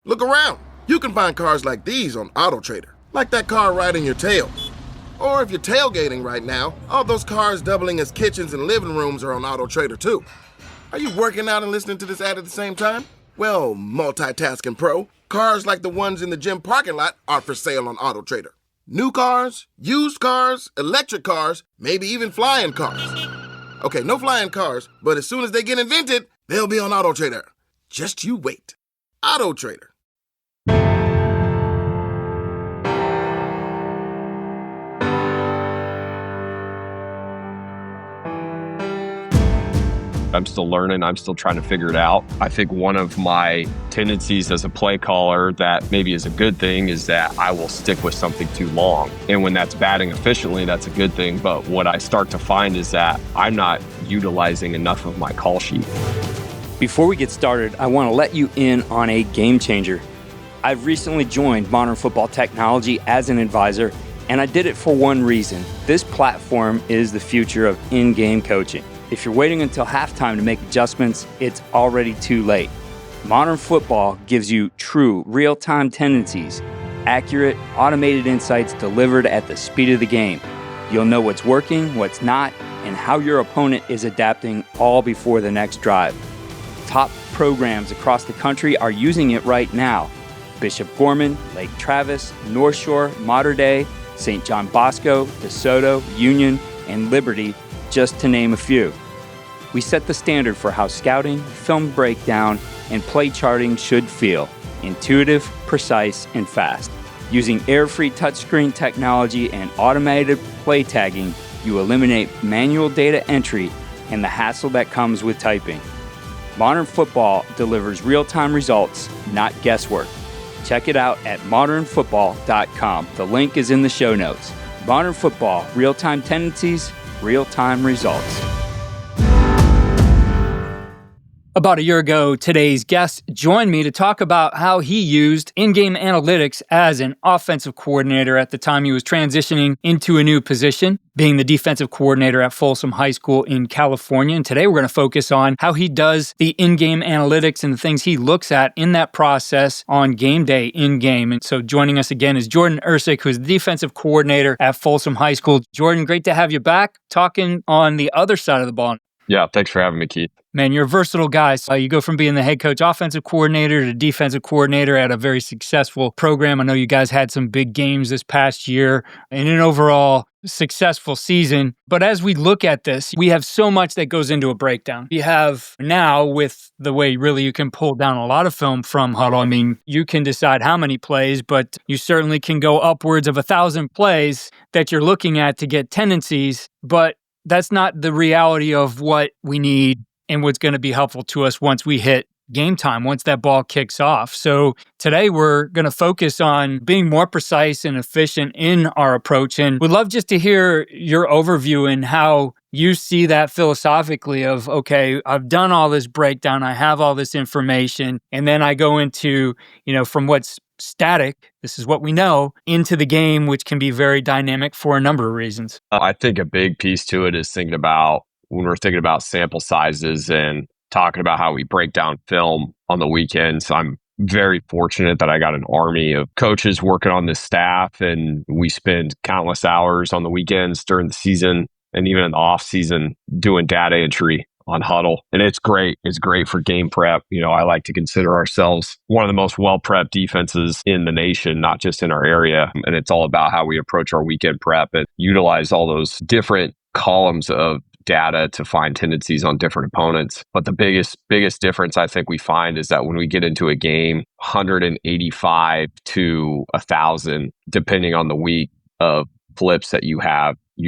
Look around. You can find cars like these on AutoTrader, like that car riding your tail. Or if you're tailgating right now, all those cars doubling as kitchens and living rooms are on AutoTrader too. Are you working out and listening to this ad at the same time? Well, multitasking pro, cars like the ones in the gym parking lot are for sale on AutoTrader. New cars, used cars, electric cars, maybe even flying cars. Okay, no flying cars, but as soon as they get invented, they'll be on AutoTrader. Just you wait. AutoTrader. I'm still learning. I'm still trying to figure it out. I think one of my tendencies as a play caller that maybe is a good thing is that I will stick with something too long. And when that's batting efficiently, that's a good thing. But what I start to find is that I'm not utilizing enough of my call sheet. Before we get started, I want to let you in on a game changer. I've recently joined Modern Football Technology as an advisor, and I did it for one reason. This platform is the future of in-game coaching. If you're waiting until halftime to make adjustments, it's already too late. Modern Football gives you true real-time tendencies, accurate, automated insights delivered at the speed of the game. You'll know what's working, what's not, and how your opponent is adapting all before the next drive. Top programs across the country are using it right now. Bishop Gorman, Lake Travis, North Shore, Mater Dei, St. John Bosco, DeSoto, Union, and Liberty, just to name a few. We set the standard for how scouting, film breakdown, and play charting should feel: intuitive, precise, and fast. Using error-free touchscreen technology and automated play tagging, you eliminate manual data entry and the hassle that comes with typing. Modern Football delivers real-time results, not guesswork. Check it out at modernfootball.com. The link is in the show notes. Modern Football, real-time tendencies, real-time results. About a year ago, today's guest joined me to talk about how he used in-game analytics as an offensive coordinator at the time he was transitioning into a new position, being the defensive coordinator at Folsom High School in California. And today we're going to focus on how he does the in-game analytics and the things he looks at in that process on game day in-game. And so joining us again is Jordan Irsik, who's the defensive coordinator at Folsom High School. Jordan, great to have you back talking on the other side of the ball. Yeah, thanks for having me, Keith. Man, you're a versatile guy. So you go from being the head coach, offensive coordinator to defensive coordinator at a very successful program. I know you guys had some big games this past year and an overall successful season. But as we look at this, we have so much that goes into a breakdown. You have now, with the way really you can pull down a lot of film from huddle, I mean, you can decide how many plays, but you certainly can go upwards of 1,000 plays that you're looking at to get tendencies. But that's not the reality of what we need and what's going to be helpful to us once we hit game time, once that ball kicks off. So today we're going to focus on being more precise and efficient in our approach. And we'd love just to hear your overview and how you see that philosophically of, okay, I've done all this breakdown, I have all this information, and then I go into, from what's static, this is what we know, into the game, which can be very dynamic for a number of reasons. I think a big piece to it is when we're thinking about sample sizes and talking about how we break down film on the weekends. I'm very fortunate that I got an army of coaches working on this staff, and we spend countless hours on the weekends during the season and even in the off season doing data entry on huddle. And it's great. It's great for game prep. I like to consider ourselves one of the most well-prepped defenses in the nation, not just in our area. And it's all about how we approach our weekend prep and utilize all those different columns of data to find tendencies on different opponents. But the biggest difference I think we find is that when we get into a game, 185 to 1,000, depending on the week, of flips that you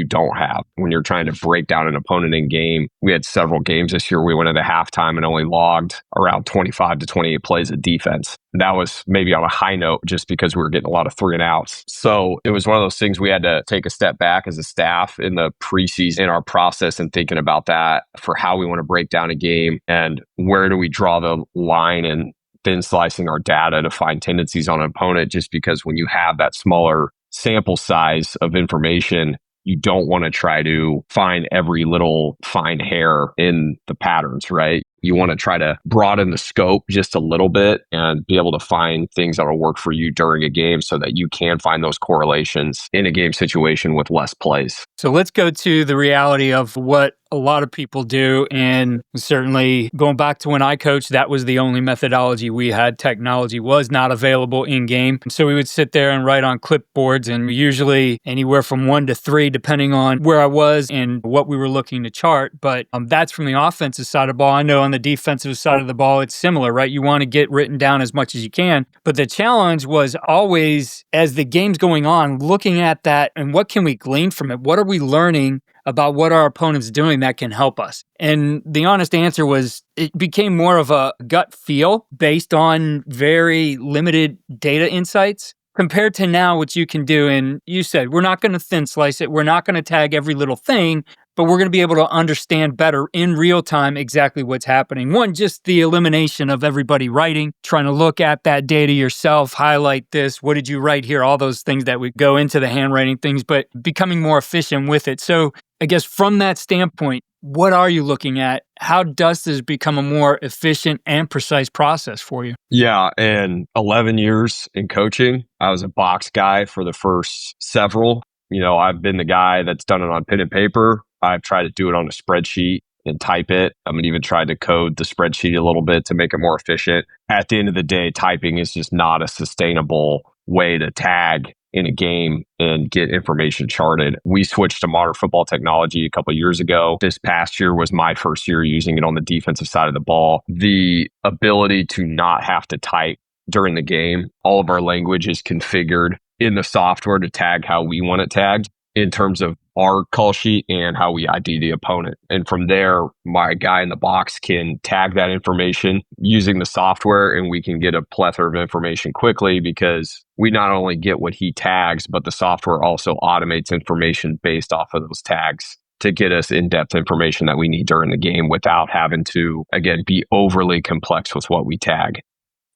don't have when you're trying to break down an opponent in game. We had several games this year. We went into halftime and only logged around 25 to 28 plays of defense. That was maybe on a high note just because we were getting a lot of 3 and outs. So it was one of those things we had to take a step back as a staff in the preseason in our process and thinking about that for how we want to break down a game and where do we draw the line and thin slicing our data to find tendencies on an opponent, just because when you have that smaller sample size of information, you don't want to try to find every little fine hair in the patterns, right? You want to try to broaden the scope just a little bit and be able to find things that will work for you during a game so that you can find those correlations in a game situation with less plays. So let's go to the reality of what a lot of people do. And certainly going back to when I coached, that was the only methodology we had. Technology was not available in game. So we would sit there and write on clipboards, and usually anywhere from 1 to 3, depending on where I was and what we were looking to chart. But that's from the offensive side of the ball. I know on the defensive side of the ball, it's similar, right? You want to get written down as much as you can. But the challenge was always, as the game's going on, looking at that and what can we glean from it? What are we learning about what our opponent's doing that can help us? And the honest answer was it became more of a gut feel based on very limited data insights compared to now what you can do. And you said, we're not going to thin slice it. We're not going to tag every little thing, but we're going to be able to understand better in real time exactly what's happening. One, just the elimination of everybody writing, trying to look at that data yourself, highlight this, what did you write here, all those things that would go into the handwriting things, but becoming more efficient with it. So I guess from that standpoint, what are you looking at? How does this become a more efficient and precise process for you? Yeah, and 11 years in coaching, I was a box guy for the first several. I've been the guy that's done it on pen and paper. I've tried to do it on a spreadsheet and type it. I'm even tried to code the spreadsheet a little bit to make it more efficient. At the end of the day, typing is just not a sustainable way to tag in a game and get information charted. We switched to modern football technology a couple of years ago. This past year was my first year using it on the defensive side of the ball. The ability to not have to type during the game, all of our language is configured in the software to tag how we want it tagged in terms of our call sheet and how we ID the opponent. And from there, my guy in the box can tag that information using the software, and we can get a plethora of information quickly because we not only get what he tags, but the software also automates information based off of those tags to get us in-depth information that we need during the game without having to, again, be overly complex with what we tag.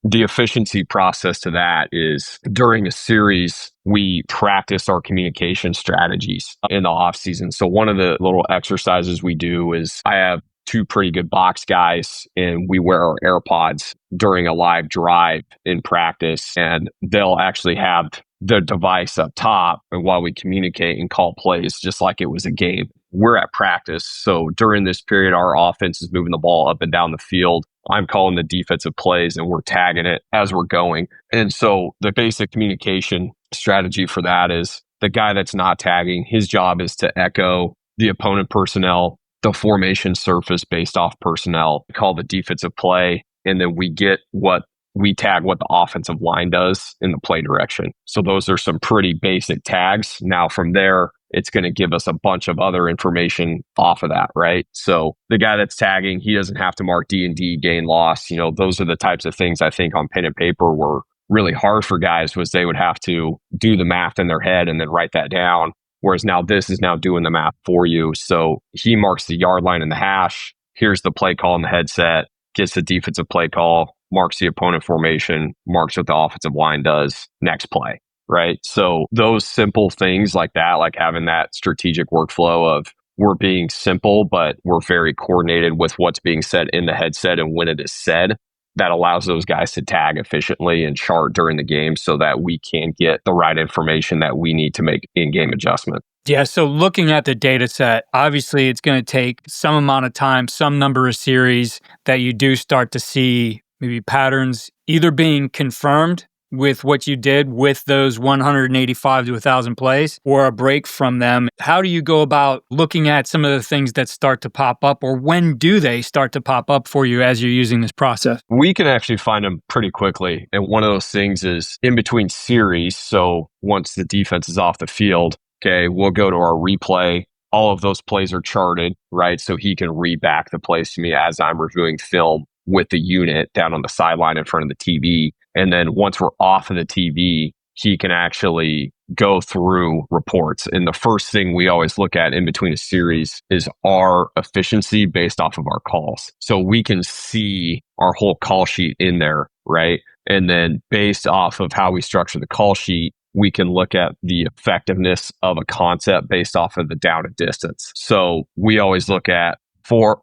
The efficiency process to that is during a series, we practice our communication strategies in the off season. So one of the little exercises we do is I have 2 pretty good box guys and we wear our AirPods during a live drive in practice, and they'll actually have the device up top and while we communicate and call plays just like it was a game. We're at practice. So during this period, our offense is moving the ball up and down the field. I'm calling the defensive plays and we're tagging it as we're going. And so the basic communication strategy for that is the guy that's not tagging, his job is to echo the opponent personnel, the formation surface based off personnel, call the defensive play, and then we tag what the offensive line does in the play direction. So those are some pretty basic tags. Now from there, it's going to give us a bunch of other information off of that, right? So the guy that's tagging, he doesn't have to mark D&D, gain, loss. Those are the types of things I think on pen and paper were really hard for guys, was they would have to do the math in their head and then write that down. Whereas now this is now doing the math for you. So he marks the yard line in the hash. Here's the play call in the headset, gets the defensive play call, marks the opponent formation, marks what the offensive line does, next play. Right. So those simple things like that, like having that strategic workflow of we're being simple, but we're very coordinated with what's being said in the headset and when it is said, that allows those guys to tag efficiently and chart during the game so that we can get the right information that we need to make in-game adjustment. Yeah, so looking at the data set, obviously it's going to take some amount of time, some number of series that you do start to see maybe patterns either being confirmed with what you did with those 185 to 1,000 plays or a break from them. How do you go about looking at some of the things that start to pop up, or when do they start to pop up for you as you're using this process? We can actually find them pretty quickly. And one of those things is in between series. So once the defense is off the field, okay, we'll go to our replay. All of those plays are charted, right? So he can read back the plays to me as I'm reviewing film with the unit down on the sideline in front of the TV. And then once we're off of the TV, he can actually go through reports. And the first thing we always look at in between a series is our efficiency based off of our calls. So we can see our whole call sheet in there, right? And then based off of how we structure the call sheet, we can look at the effectiveness of a concept based off of the down and distance. So we always look at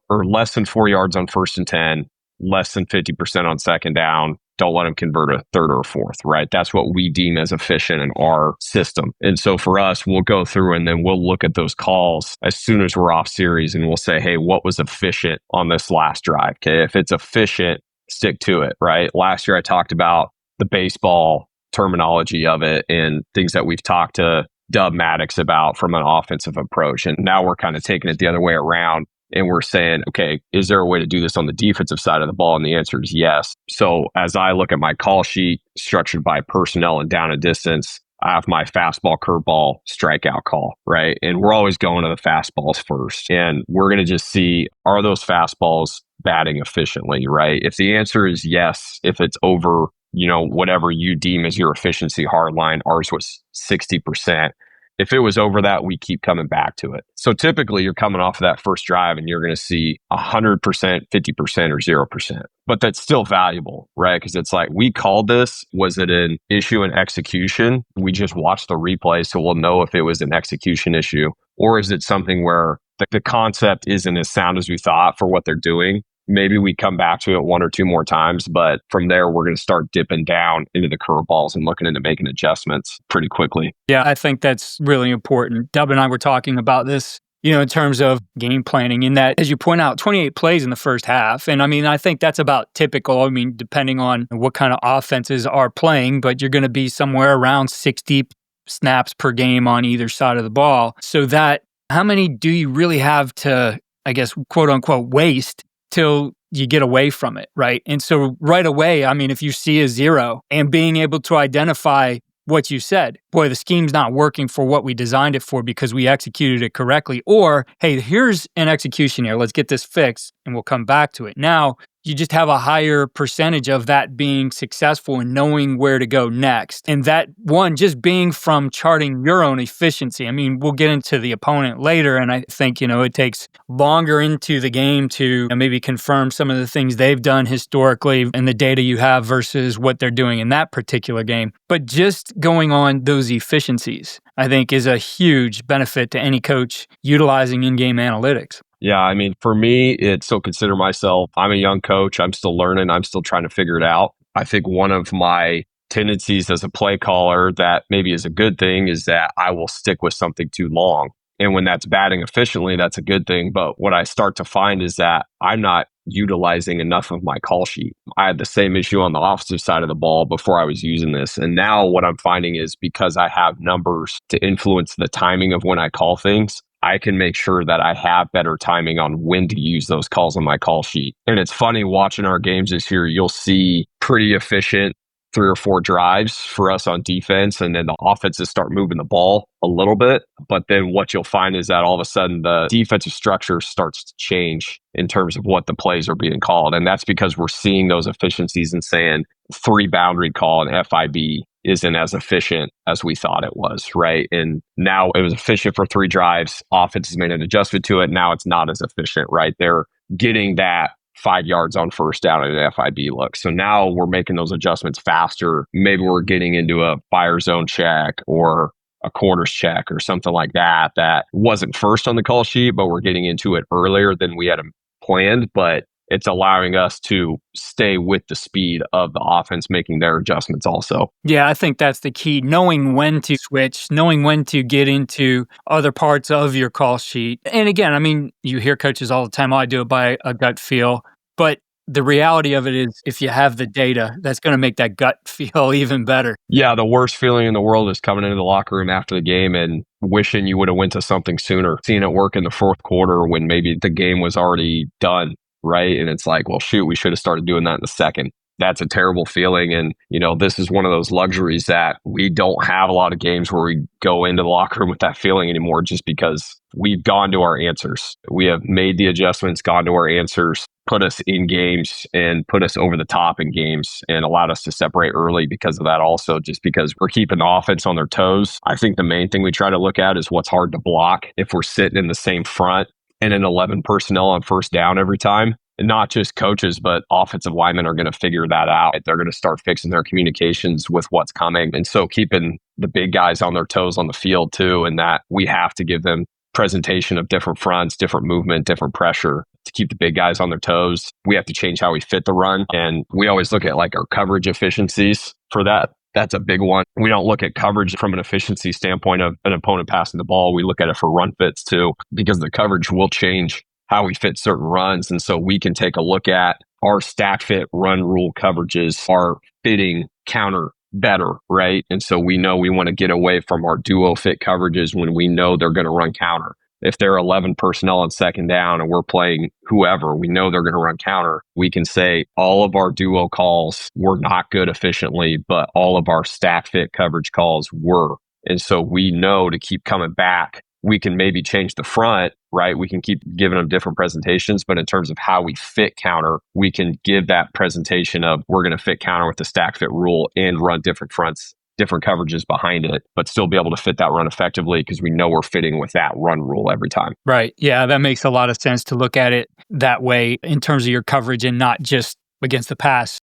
less than 4 yards on 1st and 10, less than 50% on 2nd down. Don't let them convert a 3rd or a 4th, right? That's what we deem as efficient in our system. And so for us, we'll go through and then we'll look at those calls as soon as we're off series and we'll say, hey, what was efficient on this last drive? Okay. If it's efficient, stick to it, right? Last year I talked about the baseball terminology of it and things that we've talked to Dub Maddox about from an offensive approach. And now we're kind of taking it the other way around. And we're saying, okay, is there a way to do this on the defensive side of the ball? And the answer is yes. So as I look at my call sheet structured by personnel and down and distance, I have my fastball, curveball, strikeout call, right? And we're always going to the fastballs first. And we're going to just see, are those fastballs batting efficiently, right? If the answer is yes, if it's over, whatever you deem as your efficiency hard line, ours was 60%. If it was over that, we keep coming back to it. So typically you're coming off of that first drive and you're going to see 100%, 50%, or 0%. But that's still valuable, right? Because it's like, we called this. Was it an issue in execution? We just watched the replay, so we'll know if it was an execution issue. Or is it something where the concept isn't as sound as we thought for what they're doing? Maybe we come back to it 1 or 2 more times, but from there, we're going to start dipping down into the curveballs and looking into making adjustments pretty quickly. Yeah, I think that's really important. Dub and I were talking about this, in terms of game planning, in that, as you point out, 28 plays in the first half. And I think that's about typical. Depending on what kind of offenses are playing, but you're going to be somewhere around 60 snaps per game on either side of the ball. So that, how many do you really have to, I guess, quote unquote, waste till you get away from it, right? And so right away, if you see a 0 and being able to identify what you said, boy, the scheme's not working for what we designed it for because we executed it correctly. Or, hey, here's an execution here. Let's get this fixed and we'll come back to it. Now, you just have a higher percentage of that being successful and knowing where to go next. And that one just being from charting your own efficiency. We'll get into the opponent later. And I think, it takes longer into the game to maybe confirm some of the things they've done historically and the data you have versus what they're doing in that particular game. But just going on those efficiencies, I think, is a huge benefit to any coach utilizing in-game analytics. Yeah, for me, it's still consider myself, I'm a young coach. I'm still learning. I'm still trying to figure it out. I think one of my tendencies as a play caller that maybe is a good thing is that I will stick with something too long. And when that's batting efficiently, that's a good thing. But what I start to find is that I'm not utilizing enough of my call sheet. I had the same issue on the offensive side of the ball before I was using this. And now what I'm finding is because I have numbers to influence the timing of when I call things, I can make sure that I have better timing on when to use those calls on my call sheet. And it's funny watching our games this year, you'll see pretty efficient 3 or 4 drives for us on defense. And then the offenses start moving the ball a little bit. But then what you'll find is that all of a sudden the defensive structure starts to change in terms of what the plays are being called. And that's because we're seeing those efficiencies and saying 3 boundary call and FIB isn't as efficient as we thought it was, right? And now it was efficient for 3 drives. Offense has made an adjustment to it. Now it's not as efficient, right? They're getting that 5 yards on first down at an FIB look. So now we're making those adjustments faster. Maybe we're getting into a fire zone check or a corners check or something like that wasn't first on the call sheet, but we're getting into it earlier than we had planned. But it's allowing us to stay with the speed of the offense making their adjustments also. Yeah, I think that's the key. Knowing when to switch, knowing when to get into other parts of your call sheet. And again, you hear coaches all the time, I do it by a gut feel. But the reality of it is if you have the data, that's going to make that gut feel even better. Yeah, the worst feeling in the world is coming into the locker room after the game and wishing you would have went to something sooner, seeing it work in the 4th quarter when maybe the game was already done. Right. And it's like, well, shoot, we should have started doing that in the 2nd. That's a terrible feeling. And, this is one of those luxuries that we don't have a lot of games where we go into the locker room with that feeling anymore, just because we've gone to our answers. We have made the adjustments, gone to our answers, put us in games and put us over the top in games and allowed us to separate early because of that also, just because we're keeping the offense on their toes. I think the main thing we try to look at is what's hard to block if we're sitting in the same front and an 11 personnel on first down every time. And not just coaches, but offensive linemen are going to figure that out. They're going to start fixing their communications with what's coming. And so keeping the big guys on their toes on the field too, and that we have to give them presentation of different fronts, different movement, different pressure. to keep the big guys on their toes. We have to change how we fit the run. And we always look at like our coverage efficiencies for that. That's a big one. We don't look at coverage from an efficiency standpoint of an opponent passing the ball. We look at it for run fits too, because the coverage will change how we fit certain runs. And so we can take a look at our stack fit run rule coverages are fitting counter better, right? And so we know we want to get away from our duo fit coverages when we know they're going to run counter. If they're 11 personnel on second down and we're playing whoever, we know they're going to run counter. We can say all of our duo calls were not good efficiently, but all of our stack fit coverage calls were. And so we know to keep coming back. We can maybe change the front, right? We can keep giving them different presentations, but in terms of how we fit counter, we can give that presentation of we're going to fit counter with the stack fit rule and run different fronts, different coverages behind it, but still be able to fit that run effectively because we know we're fitting with that run rule every time. Right. Yeah, that makes a lot of sense to look at it that way in terms of your coverage and not just against the pass.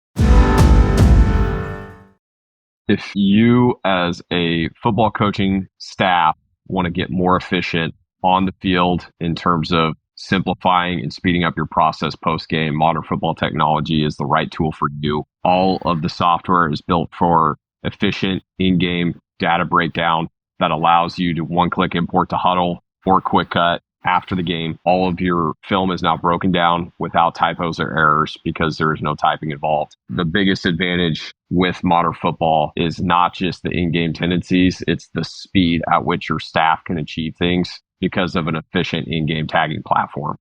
If you as a football coaching staff want to get more efficient on the field in terms of simplifying and speeding up your process post-game, modern football technology is the right tool for you. All of the software is built for efficient in-game data breakdown that allows you to one-click import to Huddle or Quick Cut after the game. All of your film is now broken down without typos or errors because there is no typing involved. The biggest advantage with modern football is not just the in-game tendencies, it's the speed at which your staff can achieve things because of an efficient in-game tagging platform.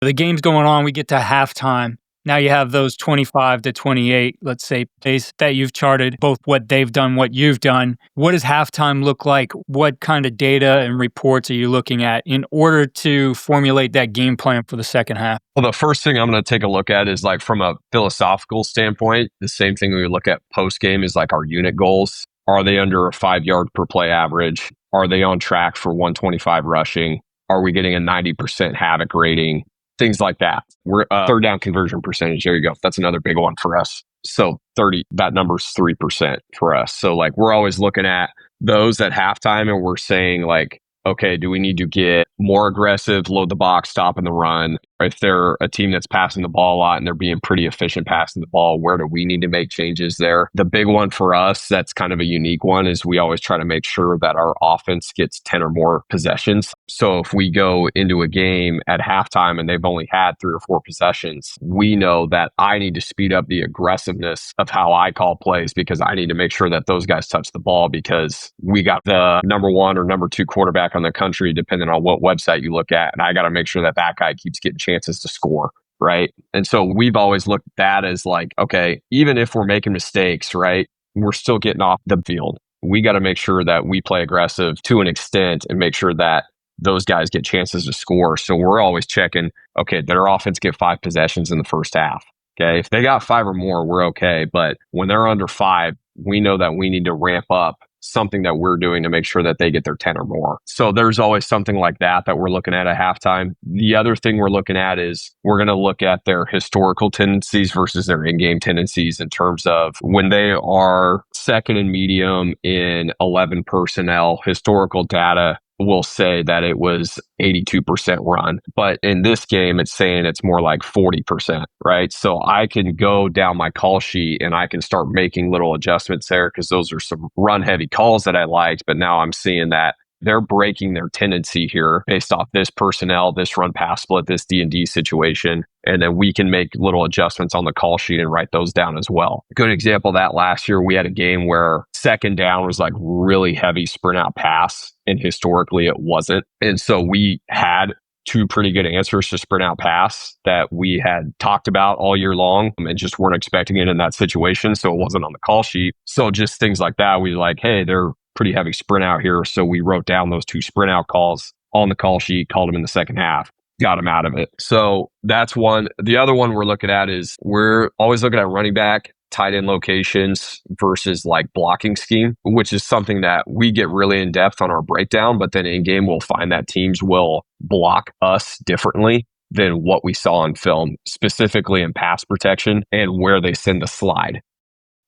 The game's going on, we get to halftime. Now you have those 25 to 28, let's say, plays that you've charted, both what they've done, what you've done. What does halftime look like? What kind of data and reports are you looking at in order to formulate that game plan for the second half? Well, the first thing I'm going to take a look at is like from a philosophical standpoint, the same thing we look at post-game is like our unit goals. Are they under a 5-yard per play average? Are they on track for 125 rushing? Are we getting a 90% havoc rating? Things like that. We're third down conversion percentage. There you go. That's another big one for us. So that number's 3% for us. So like we're always looking at those at halftime and we're saying like, okay, do we need to get more aggressive, load the box, stop in the run? If they're a team that's passing the ball a lot and they're being pretty efficient passing the ball, where do we need to make changes there? The big one for us, that's kind of a unique one, is we always try to make sure that our offense gets 10 or more possessions. So if we go into a game at halftime and they've only had 3 or 4 possessions, we know that I need to speed up the aggressiveness of how I call plays because I need to make sure that those guys touch the ball because we got the number 1 or number 2 quarterback on the country, depending on what website you look at. And I got to make sure that that guy keeps getting chances to score, right? And so we've always looked at that as like, okay, even if we're making mistakes, right, we're still getting off the field. We got to make sure that we play aggressive to an extent and make sure that those guys get chances to score. So we're always checking, okay, their offense get 5 possessions in the first half. Okay, if they got 5 or more, we're okay. But when they're under 5, we know that we need to ramp up something that we're doing to make sure that they get their 10 or more. So there's always something like that we're looking at halftime. The other thing we're looking at is we're going to look at their historical tendencies versus their in-game tendencies in terms of when they are second and medium in 11 personnel, historical data will say that it was 82% run. But in this game, it's saying it's more like 40%, right? So I can go down my call sheet and I can start making little adjustments there because those are some run heavy calls that I liked. But now I'm seeing that they're breaking their tendency here based off this personnel, this run pass split, this D&D situation. And then we can make little adjustments on the call sheet and write those down as well. A good example of that last year, we had a game where second down was like really heavy sprint out pass. And historically it wasn't. And so we had 2 pretty good answers to sprint out pass that we had talked about all year long and just weren't expecting it in that situation. So it wasn't on the call sheet. So just things like that, we like, hey, they're pretty heavy sprint out here. So we wrote down those 2 sprint out calls on the call sheet, called them in the second half, got them out of it. So that's one. The other one we're looking at is we're always looking at running back, tight end locations versus like blocking scheme, which is something that we get really in depth on our breakdown. But then in game, we'll find that teams will block us differently than what we saw on film, specifically in pass protection and where they send the slide.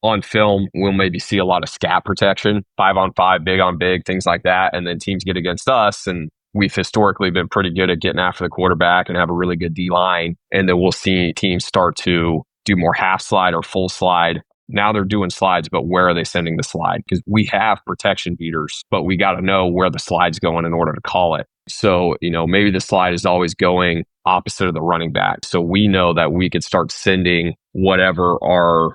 On film, we'll maybe see a lot of scat protection, 5-on-5, big on big, things like that. And then teams get against us and we've historically been pretty good at getting after the quarterback and have a really good D-line. And then we'll see teams start to do more half slide or full slide. Now they're doing slides, but where are they sending the slide? Because we have protection beaters, but we got to know where the slide's going in order to call it. So, maybe the slide is always going opposite of the running back. So we know that we could start sending what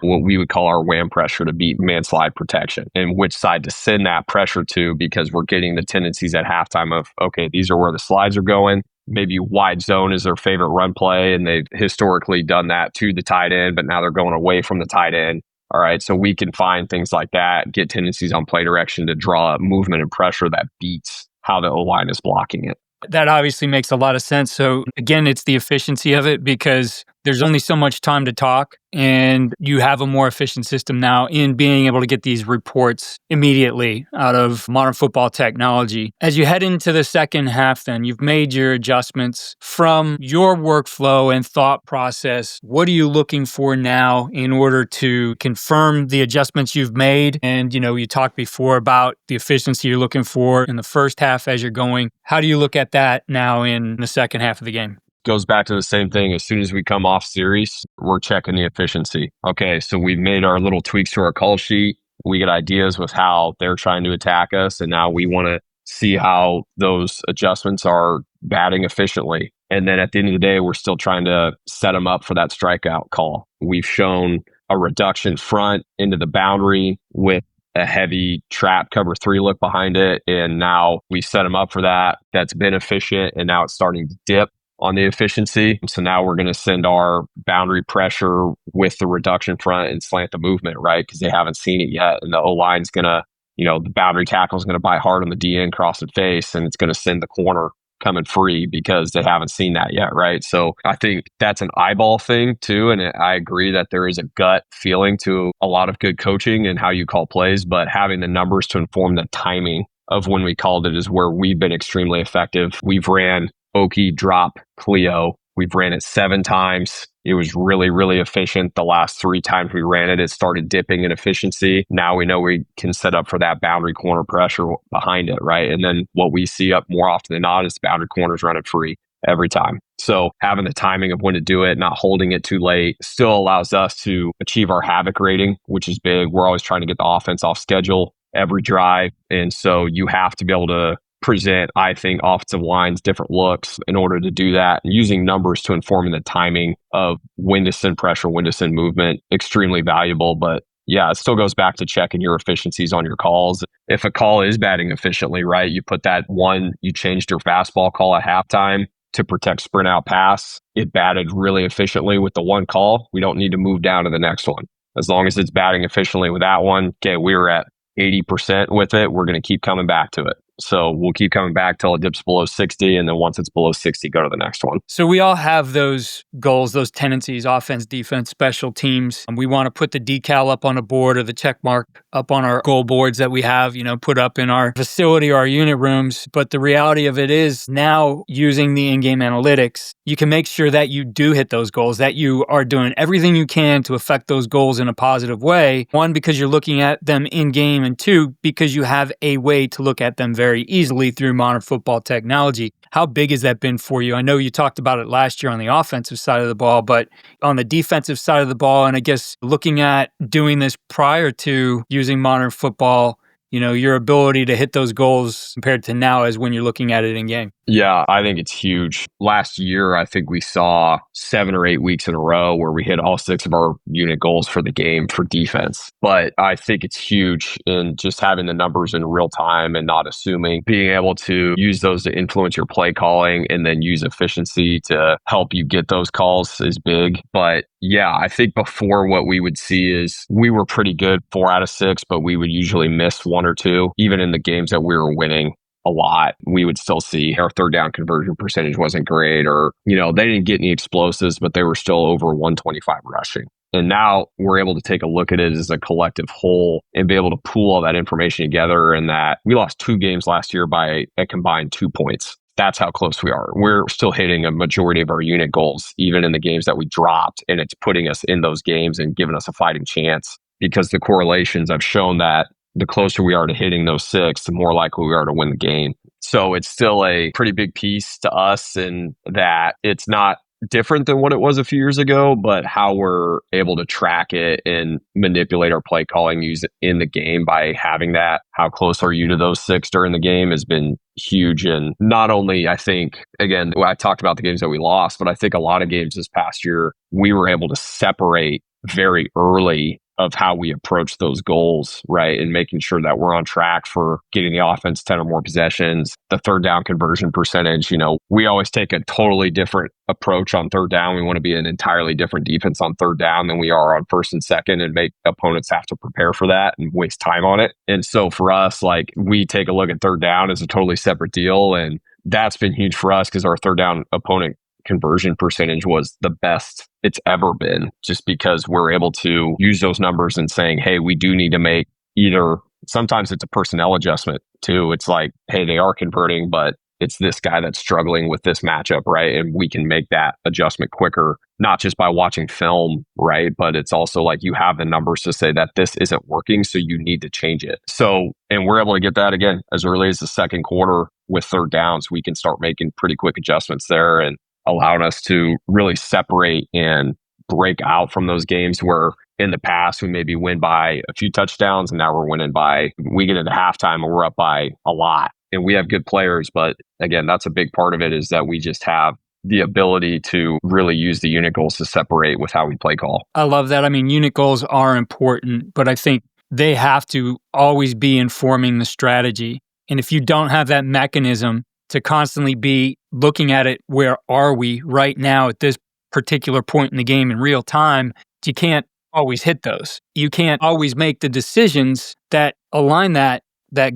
we would call our wham pressure to beat man slide protection, and which side to send that pressure to, because we're getting the tendencies at halftime of, okay, these are where the slides are going. Maybe wide zone is their favorite run play, and they've historically done that to the tight end, but now they're going away from the tight end. All right, so we can find things like that, get tendencies on play direction to draw up movement and pressure that beats how the O-line is blocking it. That obviously makes a lot of sense. So again, it's the efficiency of it, because there's only so much time to talk, and you have a more efficient system now in being able to get these reports immediately out of modern football technology. As you head into the second half, then you've made your adjustments from your workflow and thought process. What are you looking for now in order to confirm the adjustments you've made? And, you talked before about the efficiency you're looking for in the first half as you're going. How do you look at that now in the second half of the game? Goes back to the same thing. As soon as we come off series, we're checking the efficiency. Okay, so we've made our little tweaks to our call sheet. We get ideas with how they're trying to attack us, and now we want to see how those adjustments are batting efficiently. And then at the end of the day, we're still trying to set them up for that strikeout call. We've shown a reduction front into the boundary with a heavy trap cover 3 look behind it, and now we set them up for that. That's been efficient, and now it's starting to dip on the efficiency. So now we're going to send our boundary pressure with the reduction front and slant the movement, right? Because they haven't seen it yet. And the O-line's going to, the boundary tackle is going to bite hard on the DN cross and face, and it's going to send the corner coming free because they haven't seen that yet, right? So I think that's an eyeball thing too. And I agree that there is a gut feeling to a lot of good coaching and how you call plays, but having the numbers to inform the timing of when we called it is where we've been extremely effective. We've ran Okie, drop, Cleo. We've ran it 7 times. It was really, really efficient. The last 3 times we ran it, it started dipping in efficiency. Now we know we can set up for that boundary corner pressure behind it, right? And then what we see up more often than not is boundary corners running free every time. So having the timing of when to do it, not holding it too late, still allows us to achieve our havoc rating, which is big. We're always trying to get the offense off schedule every drive. And so you have to be able to present, I think, offensive lines different looks in order to do that. And using numbers to inform the timing of when to send pressure, when to send movement, extremely valuable. But yeah, it still goes back to checking your efficiencies on your calls. If a call is batting efficiently, right, you put that one, you changed your fastball call at halftime to protect sprint out pass. It batted really efficiently with the one call. We don't need to move down to the next one. As long as it's batting efficiently with that one, okay, we were at 80% with it. We're going to keep coming back to it. So we'll keep coming back till it dips below 60. And then once it's below 60, go to the next one. So we all have those goals, those tendencies, offense, defense, special teams. And we want to put the decal up on a board or the check mark up on our goal boards that we have, put up in our facility or our unit rooms. But the reality of it is now using the in-game analytics, you can make sure that you do hit those goals, that you are doing everything you can to affect those goals in a positive way. 1, because you're looking at them in-game, and 2, because you have a way to look at them very easily through modern football technology. How big has that been for you? I know you talked about it last year on the offensive side of the ball, but on the defensive side of the ball, and I guess looking at doing this prior to using modern football, your ability to hit those goals compared to now as when you're looking at it in game. Yeah, I think it's huge. Last year, I think we saw 7 or 8 weeks in a row where we hit all 6 of our unit goals for the game for defense. But I think it's huge in just having the numbers in real time and not assuming, being able to use those to influence your play calling and then use efficiency to help you get those calls is big. But yeah, I think before what we would see is we were pretty good 4 out of 6, but we would usually miss 1 or 2, even in the games that we were winning a lot. We would still see our third down conversion percentage wasn't great, or, they didn't get any explosives, but they were still over 125 rushing. And now we're able to take a look at it as a collective whole and be able to pool all that information together. And that we lost 2 games last year by a combined 2 points. That's how close we are. We're still hitting a majority of our unit goals, even in the games that we dropped. And it's putting us in those games and giving us a fighting chance, because the correlations have shown that the closer we are to hitting those 6, the more likely we are to win the game. So it's still a pretty big piece to us in that it's not different than what it was a few years ago, but how we're able to track it and manipulate our play calling use it in the game by having that. How close are you to those six during the game has been huge. And not only, I think, again, I talked about the games that we lost, but I think a lot of games this past year, we were able to separate very early of how we approach those goals, right? And making sure that we're on track for getting the offense 10 or more possessions. The third down conversion percentage, we always take a totally different approach on third down. We want to be an entirely different defense on third down than we are on first and second, and make opponents have to prepare for that and waste time on it. And so for us, we take a look at third down as a totally separate deal. And that's been huge for us because our third down opponent conversion percentage was the best it's ever been, just because we're able to use those numbers and saying, hey, we do need to make either, sometimes it's a personnel adjustment too. It's like, hey, they are converting, but it's this guy that's struggling with this matchup, right? And we can make that adjustment quicker, not just by watching film, right? But it's also like you have the numbers to say that this isn't working, so you need to change it. So, and we're able to get that again as early as the second quarter with third downs. We can start making pretty quick adjustments there and allowing us to really separate and break out from those games where in the past we maybe win by a few touchdowns, and now we're winning by, we get into halftime and we're up by a lot. And we have good players, but again, that's a big part of it, is that we just have the ability to really use the unit goals to separate with how we play call. I love that. I mean, unit goals are important, but I think they have to always be informing the strategy. And if you don't have that mechanism to constantly be looking at it, where are we right now at this particular point in the game in real time, you can't always hit those. You can't always make the decisions that align that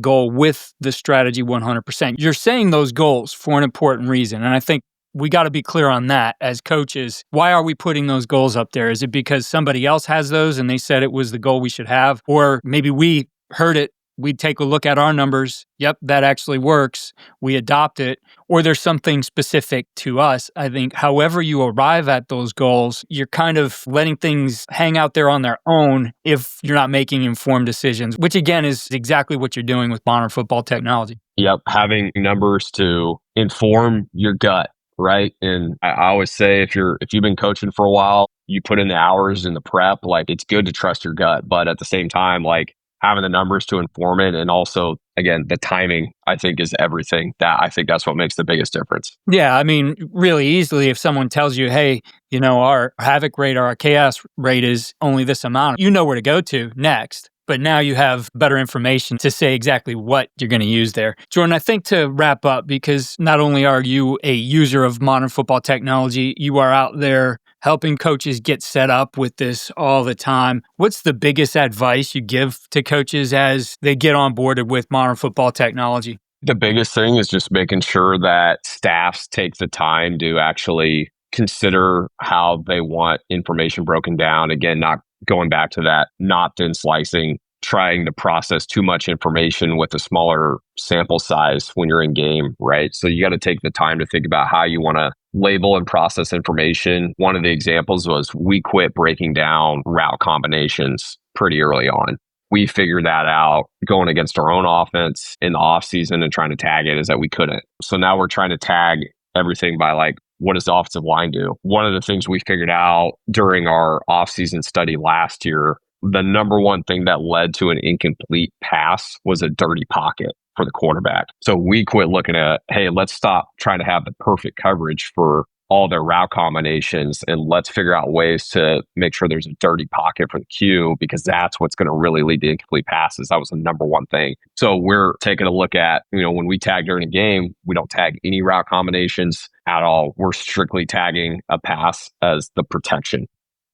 goal with the strategy 100%. You're saying those goals for an important reason. And I think we got to be clear on that as coaches. Why are we putting those goals up there? Is it because somebody else has those and they said it was the goal we should have? Or maybe we heard it, we take a look at our numbers. Yep, that actually works. We adopt it. Or there's something specific to us. I think however you arrive at those goals, you're kind of letting things hang out there on their own if you're not making informed decisions, which again is exactly what you're doing with modern football technology. Yep, having numbers to inform your gut, right? And I always say if you've been coaching for a while, you put in the hours in the prep, it's good to trust your gut. But at the same time, having the numbers to inform it, and also, again, the timing, I think, is everything. I think that's what makes the biggest difference. Yeah, I mean, really easily, if someone tells you, hey, our havoc rate or our chaos rate is only this amount, you know where to go to next. But now you have better information to say exactly what you're going to use there. Jordan, I think to wrap up, because not only are you a user of modern football technology, you are out there helping coaches get set up with this all the time. What's the biggest advice you give to coaches as they get onboarded with modern football technology? The biggest thing is just making sure that staffs take the time to actually consider how they want information broken down. Again, not going back to that, not thin slicing, trying to process too much information with a smaller sample size when you're in game, right? So you got to take the time to think about how you want to label and process information. One of the examples was we quit breaking down route combinations pretty early on. We figured that out going against our own offense in the offseason and trying to tag it, is that we couldn't. So now we're trying to tag everything by what does the offensive line do? One of the things we figured out during our offseason study last year, the number one thing that led to an incomplete pass was a dirty pocket for the quarterback. So we quit looking at, hey, let's stop trying to have the perfect coverage for all their route combinations, and let's figure out ways to make sure there's a dirty pocket for the Q, because that's what's going to really lead to incomplete passes. That was the number one thing. So we're taking a look at, when we tag during a game, we don't tag any route combinations at all. We're strictly tagging a pass as the protection.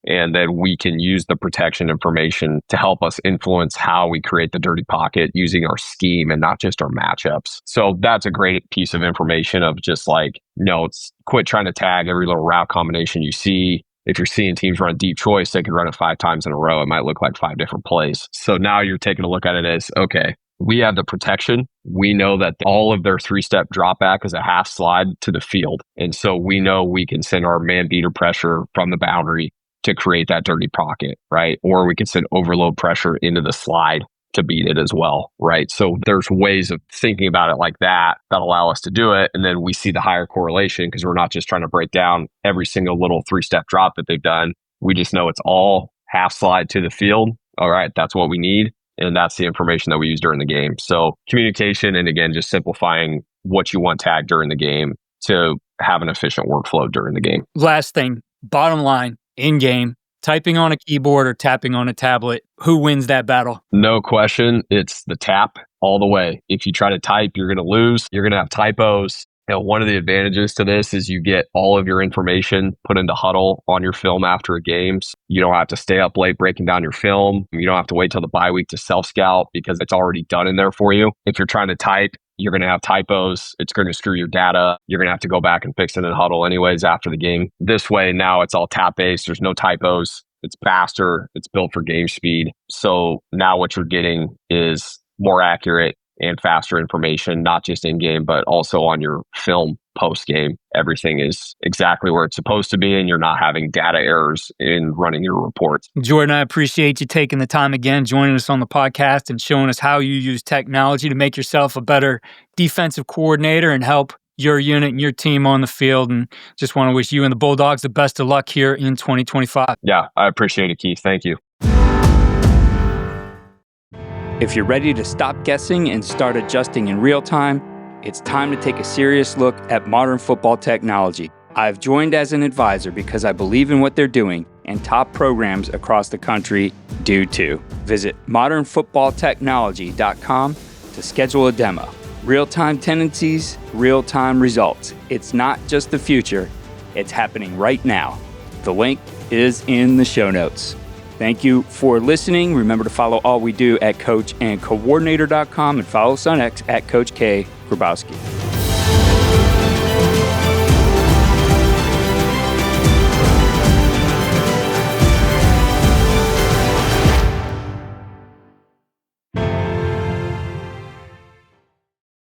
And then we can use the protection information to help us influence how we create the dirty pocket using our scheme and not just our matchups. So that's a great piece of information of just it's quit trying to tag every little route combination you see. If you're seeing teams run deep choice, they can run it 5 times in a row. It might look like 5 different plays. So now you're taking a look at it as, okay, we have the protection. We know that all of their 3-step drop back is a half slide to the field. And so we know we can send our man beater pressure from the boundary to create that dirty pocket, right? Or we can send overload pressure into the slide to beat it as well, right? So there's ways of thinking about it like that allow us to do it. And then we see the higher correlation because we're not just trying to break down every single little 3-step drop that they've done. We just know it's all half slide to the field. All right, that's what we need. And that's the information that we use during the game. So communication, and again, just simplifying what you want tagged during the game to have an efficient workflow during the game. Last thing, bottom line, in game, typing on a keyboard or tapping on a tablet, who wins that battle? No question. It's the tap all the way. If you try to type, you're going to lose. You're going to have typos. One of the advantages to this is you get all of your information put into Huddle on your film after a game. So you don't have to stay up late breaking down your film. You don't have to wait till the bye week to self-scout because it's already done in there for you. If you're trying to type, you're going to have typos. It's going to screw your data. You're going to have to go back and fix it in Huddle anyways after the game. This way, now it's all tap-based. There's no typos. It's faster. It's built for game speed. So now what you're getting is more accurate and faster information, not just in-game, but also on your film post-game. Everything is exactly where it's supposed to be, and you're not having data errors in running your reports. Jordan, I appreciate you taking the time again, joining us on the podcast and showing us how you use technology to make yourself a better defensive coordinator and help your unit and your team on the field. And just want to wish you and the Bulldogs the best of luck here in 2025. Yeah, I appreciate it, Keith. Thank you. If you're ready to stop guessing and start adjusting in real time, it's time to take a serious look at modern football technology. I've joined as an advisor because I believe in what they're doing, and top programs across the country do too. Visit modernfootballtechnology.com to schedule a demo. Real-time tendencies, real-time results. It's not just the future, it's happening right now. The link is in the show notes. Thank you for listening. Remember to follow all we do at coachandcoordinator.com and follow us on X at Coach K. Grabowski.